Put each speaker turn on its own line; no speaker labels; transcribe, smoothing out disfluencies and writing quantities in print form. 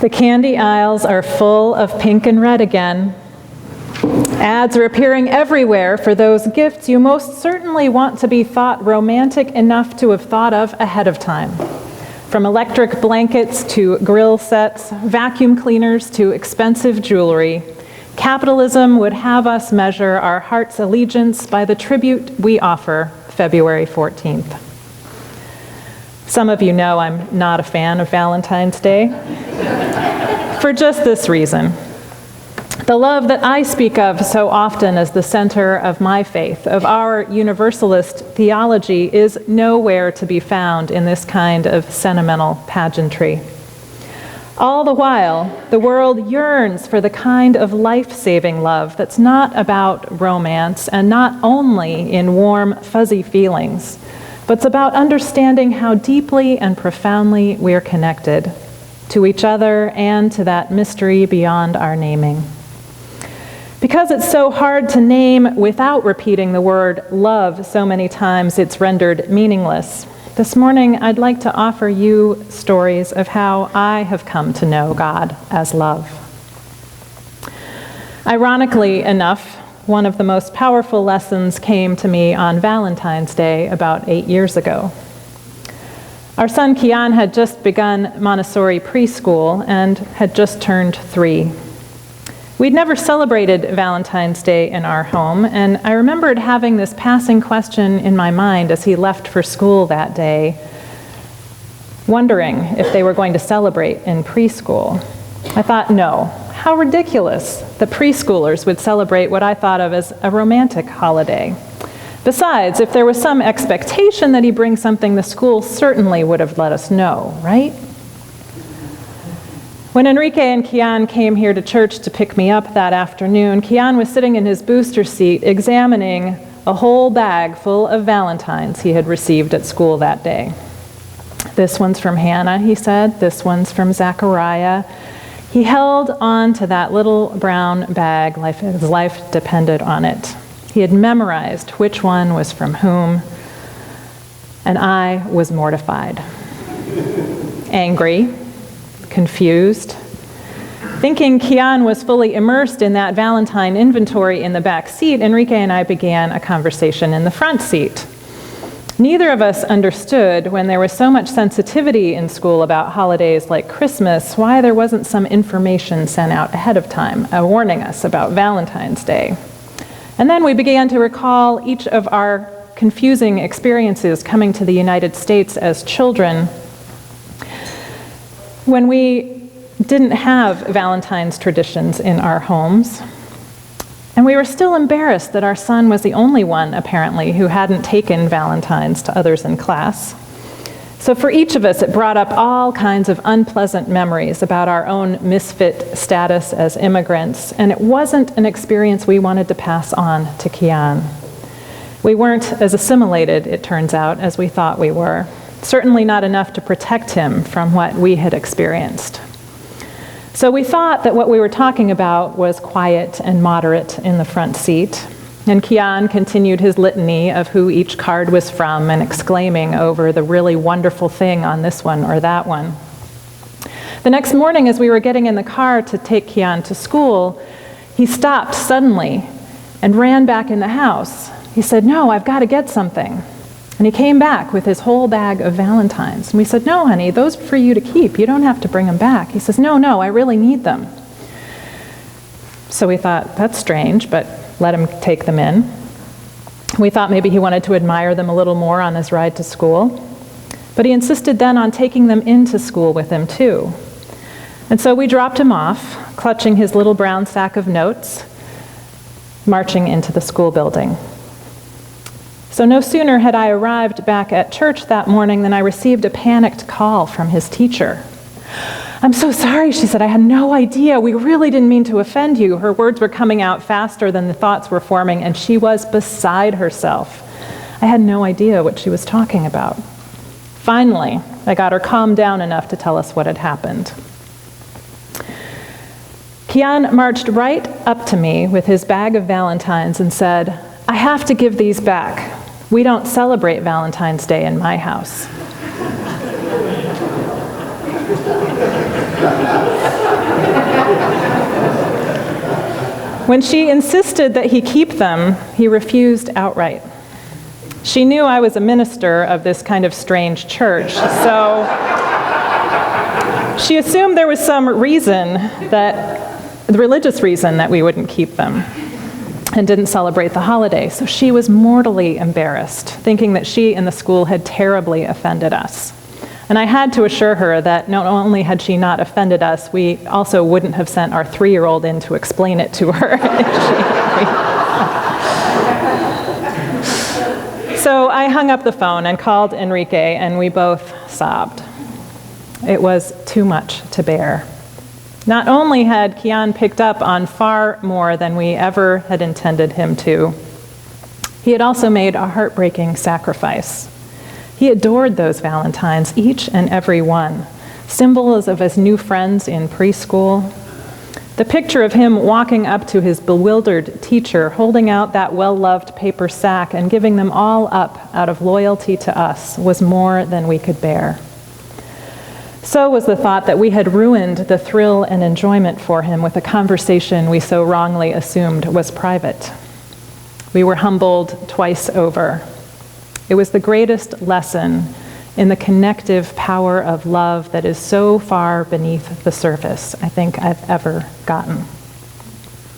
The candy aisles are full of pink and red again. Ads are appearing everywhere for those gifts you most certainly want to be thought romantic enough to have thought of ahead of time. From electric blankets to grill sets, vacuum cleaners to expensive jewelry, capitalism would have us measure our heart's allegiance by the tribute we offer February 14th. Some of you know I'm not a fan of Valentine's Day for just this reason. The love that I speak of so often as the center of my faith, of our universalist theology, is nowhere to be found in this kind of sentimental pageantry. All the while, the world yearns for the kind of life-saving love that's not about romance and not only in warm, fuzzy feelings, but it's about understanding how deeply and profoundly we're connected to each other and to that mystery beyond our naming. Because it's so hard to name without repeating the word love so many times it's rendered meaningless, this morning I'd like to offer you stories of how I have come to know God as love. Ironically enough, one of the most powerful lessons came to me on Valentine's Day about 8 years ago. Our son Kian had just begun Montessori preschool and had just turned 3. We'd never celebrated Valentine's Day in our home, and I remembered having this passing question in my mind as he left for school that day, wondering if they were going to celebrate in preschool. I thought, no, how ridiculous that preschoolers would celebrate what I thought of as a romantic holiday. Besides, if there was some expectation that he bring something, the school certainly would have let us know, right? When Enrique and Kian came here to church to pick me up that afternoon, Kian was sitting in his booster seat examining a whole bag full of Valentines he had received at school that day. This one's from Hannah, he said. This one's from Zachariah. He held on to that little brown bag like his life depended on it. He had memorized which one was from whom, and I was mortified, angry, confused. Thinking Kian was fully immersed in that Valentine inventory in the back seat, Enrique and I began a conversation in the front seat. Neither of us understood, when there was so much sensitivity in school about holidays like Christmas, why there wasn't some information sent out ahead of time, warning us about Valentine's Day. And then we began to recall each of our confusing experiences coming to the United States as children, when we didn't have Valentine's traditions in our homes. And we were still embarrassed that our son was the only one, apparently, who hadn't taken Valentine's to others in class. So for each of us, it brought up all kinds of unpleasant memories about our own misfit status as immigrants, and it wasn't an experience we wanted to pass on to Kian. We weren't as assimilated, it turns out, as we thought we were. Certainly not enough to protect him from what we had experienced. So we thought that what we were talking about was quiet and moderate in the front seat, and Kian continued his litany of who each card was from and exclaiming over the really wonderful thing on this one or that one. The next morning, as we were getting in the car to take Kian to school, he stopped suddenly and ran back in the house. He said, "No, I've got to get something." And he came back with his whole bag of Valentines. And we said, "No, honey, those are for you to keep. You don't have to bring them back." He says, No, I really need them." So we thought, that's strange, but let him take them in. We thought maybe he wanted to admire them a little more on his ride to school. But he insisted then on taking them into school with him too. And so we dropped him off, clutching his little brown sack of notes, marching into the school building. So no sooner had I arrived back at church that morning than I received a panicked call from his teacher. "I'm so sorry," she said. "I had no idea. We really didn't mean to offend you." Her words were coming out faster than the thoughts were forming, and she was beside herself. I had no idea what she was talking about. Finally, I got her calmed down enough to tell us what had happened. Kian marched right up to me with his bag of Valentines and said, "I have to give these back. We don't celebrate Valentine's Day in my house." When she insisted that he keep them, he refused outright. She knew I was a minister of this kind of strange church, so she assumed there was some reason the religious reason that we wouldn't keep them and didn't celebrate the holiday. So she was mortally embarrassed, thinking that she and the school had terribly offended us. And I had to assure her that not only had she not offended us, we also wouldn't have sent our 3-year-old in to explain it to her. So I hung up the phone and called Enrique, and we both sobbed. It was too much to bear. Not only had Kian picked up on far more than we ever had intended him to, he had also made a heartbreaking sacrifice. He adored those Valentines, each and every one, symbols of his new friends in preschool. The picture of him walking up to his bewildered teacher, holding out that well-loved paper sack and giving them all up out of loyalty to us was more than we could bear. So was the thought that we had ruined the thrill and enjoyment for him with a conversation we so wrongly assumed was private. We were humbled twice over. It was the greatest lesson in the connective power of love that is so far beneath the surface I think I've ever gotten.